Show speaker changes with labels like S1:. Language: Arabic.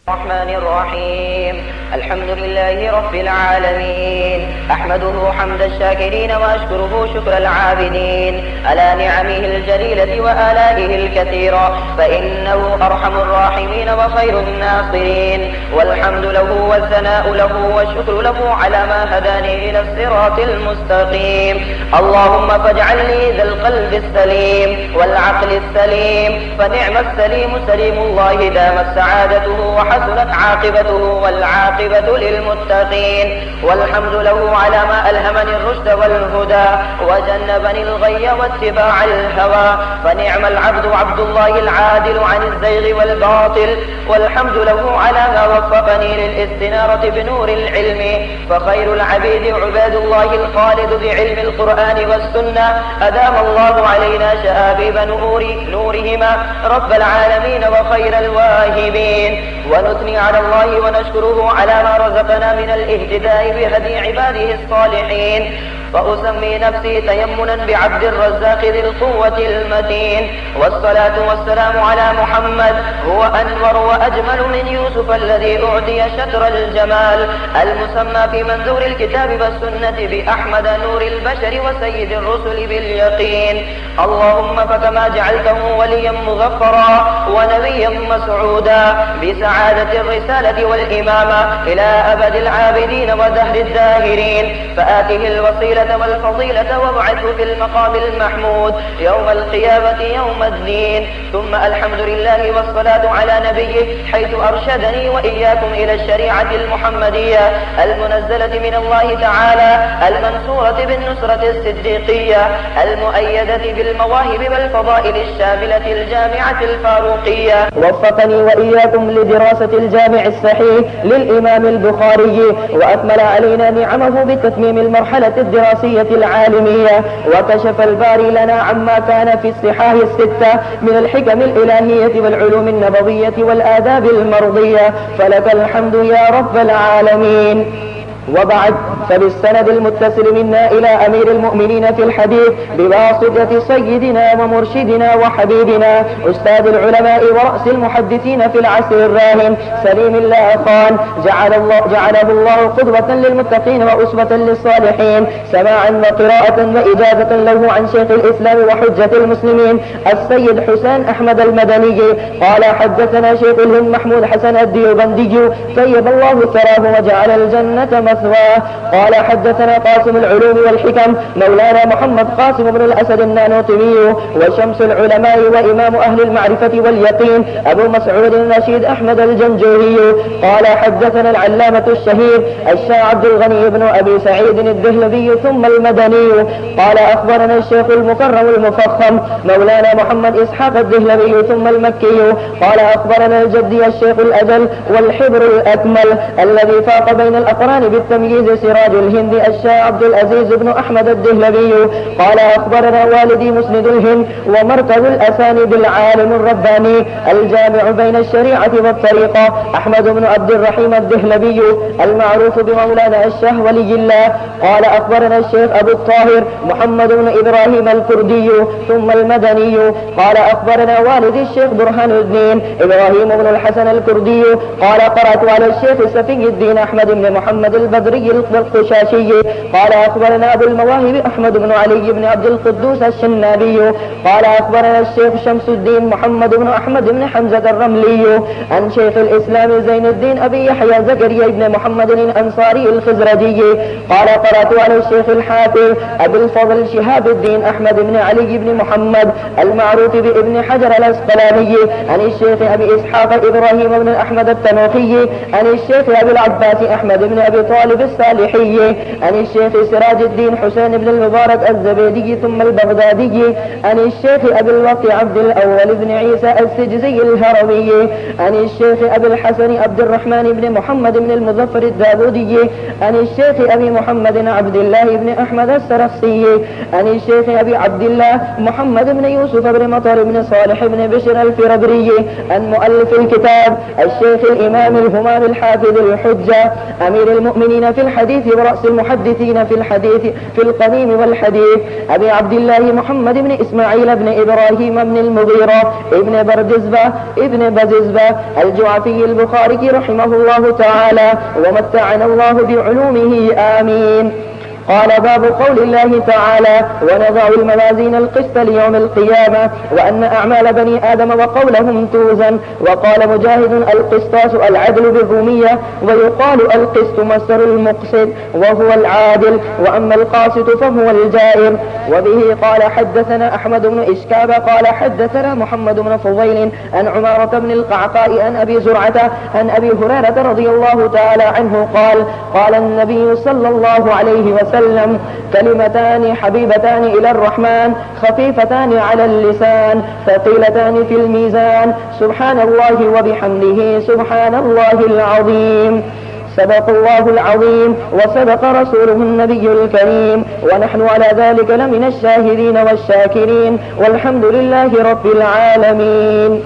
S1: الرحمن الرحيم. الحمد لله رب العالمين، أحمده حمد الشاكرين وأشكره شكر العابدين على نعمه الجليلة وآلائه الكثيرة، فإنه أرحم الراحمين وخير الناصرين، والحمد له والثناء له والشكر له على ما هداني إلى الصراط المستقيم. اللهم فاجعلني ذا القلب السليم والعقل السليم، فنعم السليم سليم الله دامت سعادته وحسنت عاقبته، والعاقبة للمتقين. والحمد له على ما ألهمني الرشد والهدى وجنبني الغي واتباع الهوى، فنعم العبد عبد الله العادل عن الزيغ والباطل. والحمد له على ما وفقني للاستنارة بنور العلم، فخير العبيد عباد الله الخالد بعلم القرآن والسنة، أدام الله علينا شآبيب نورهما رب العالمين وخير الواهبين. ونثني على الله ونشكره على ما رزقنا من الاهتداء بهدي عباده الصالحين، فأسمي نفسي تيمنا بعبد الرزاق ذي القوة المتين. والصلاة والسلام على محمد، هو أنور وأجمل من يوسف الذي أعطي شطر الجمال، المسمى في منظور الكتاب والسنة بأحمد نور البشر وسيد الرسل باليقين. اللهم فكما جعلته وليا مغفرا ونبيا مسعودا بسعادة الرسالة والإمامة إلى أبد العابدين ودهر الداهرين، فآته الوصيلة والفضيلة وابعثه في المقام المحمود يوم القيامة يوم الدين. ثم الحمد لله والصلاة على نبيه، حيث أرشدني وإياكم إلى الشريعة المحمدية المنزلة من الله تعالى، المنصورة بالنصرة الصديقية، المؤيدة بالمواهب والفضائل الشاملة الجامعة الفاروقية. وفقني وإياكم لدراسة الجامع الصحيح للإمام البخاري، وأكمل علينا نعمه بتتميم المرحلة الدراسية العالمية، وكشف الباري لنا عما كان في الصحاح الستة من الحكم الإلهية والعلوم النبوية والآداب المرضية، فلك الحمد يا رب العالمين. وبعد، فبالسند المتصل منا إلى أمير المؤمنين في الحديث بواسطة سيدنا ومرشدنا وحبيبنا أستاذ العلماء ورأس المحدثين في العصر الراهن سليم الله خان، جعله الله قدوة للمتقين وأسوة للصالحين، سماعا وقراءة وإجازة له عن شيخ الإسلام وحجة المسلمين السيد حسين أحمد المدني قال: حدثنا شيخ الهند محمود حسن الديوبندي طيب الله ثراه وجعل الجنة مثواه. قال: حدثنا قاسم العلوم والحكم مولانا محمد قاسم بن الأسد النانوطبي وشمس العلماء وإمام أهل المعرفة واليقين أبو مسعود الرشيد أحمد الجنجوري. قال: حدثنا العلامة الشهير الشاع عبد الغني بن أبي سعيد الدهلبي ثم المدني. قال: أخبرنا الشيخ المكرم المفخم مولانا محمد إسحاق الدهلبي ثم المكي. قال: أخبرنا الجدي الشيخ الأجل والحبر الأكمل الذي فاق بين الأقران بالتمييز سراج الهند الشاع عبد العزيز بن أحمد الدهلبي. قال: أخبرنا والدي مسند الهند ومركز الأسانيد العالم الرباني الجامع بين الشريعة والطريقة أحمد بن عبد الرحيم الدهلبي المعروف بمولانا الشاه ولي الله. قال: أخبرنا الشيخ أبو الطاهر محمد بن إبراهيم الكردي ثم المدني. قال: أخبرنا والدي الشيخ برهان الدين إبراهيم بن الحسن الكردي. قال: قرأت على الشيخ سفي الدين أحمد بن محمد البدري القشاشي. قال: أخبرنا أبو المواهب أحمد بن علي بن عبد القدوس الشنابي. قال: أخبرنا الشيخ شمس الدين محمد بن أحمد بن حمزة الرملي عن شيخ الإسلام زين الدين أبي يحيى زكريا بن محمد الأنصاري الخزرجي. قال: قرأت على الشيخ الحافظ أبي الفضل شهاب الدين أحمد بن علي بن محمد المعروف بابن حجر الأسقلاني عن الشيخ أبي إسحاق إبراهيم بن أحمد التنوخي عن الشيخ أبي العباس أحمد بن أبي طالب الصالحي عن الشيخ سراج الدين حسين بن المبارك الزبيدي ثم البغدادي عن الشيخ أبي الوقت عبد الأول بن عيسى السجزي الهروي عن الشيخ أبي الحسن عبد الرحمن بن محمد بن المظفر الداودي عن الشيخ أبي محمد عبد الله بن أحمد السرخسي عن الشيخ أبي عبد الله محمد بن يوسف بن مطر بن صالح بن بشر الفربري عن مؤلف الكتاب الشيخ الإمام الهمام الحافظ الحجة أمير المؤمنين
S2: المؤمنين في الحديث ورأس المحدثين في الحديث في القديم والحديث، أبي عبد الله محمد بن إسماعيل بن إبراهيم بن المغيرة ابن بززبة الجعفي البخاري رحمه الله تعالى، ومتعنا الله بعلومه آمين. قال باب قول الله تعالى: ونضع الموازين القسط ليوم القيامة وأن أعمال بني آدم وقولهم توزن. وقال مجاهد: القسطاس العدل بالرومية، ويقال القسط مصدر المقسط وهو العادل، وأما القاسط فهو الجائر. وبه قال حدثنا أحمد بن إشكاب قال حدثنا محمد بن فضيل عن عمارة بن القعقاء عن أبي زرعة عن أبي هريرة رضي الله تعالى عنه قال: قال النبي صلى الله عليه وسلم: كلمتان حبيبتان إلى الرحمن خفيفتان على اللسان ثقيلتان في الميزان، سبحان الله وبحمده سبحان الله العظيم. صدق الله العظيم وصدق رسوله النبي الكريم، ونحن على ذلك لمن الشاهدين والشاكرين، والحمد لله رب العالمين.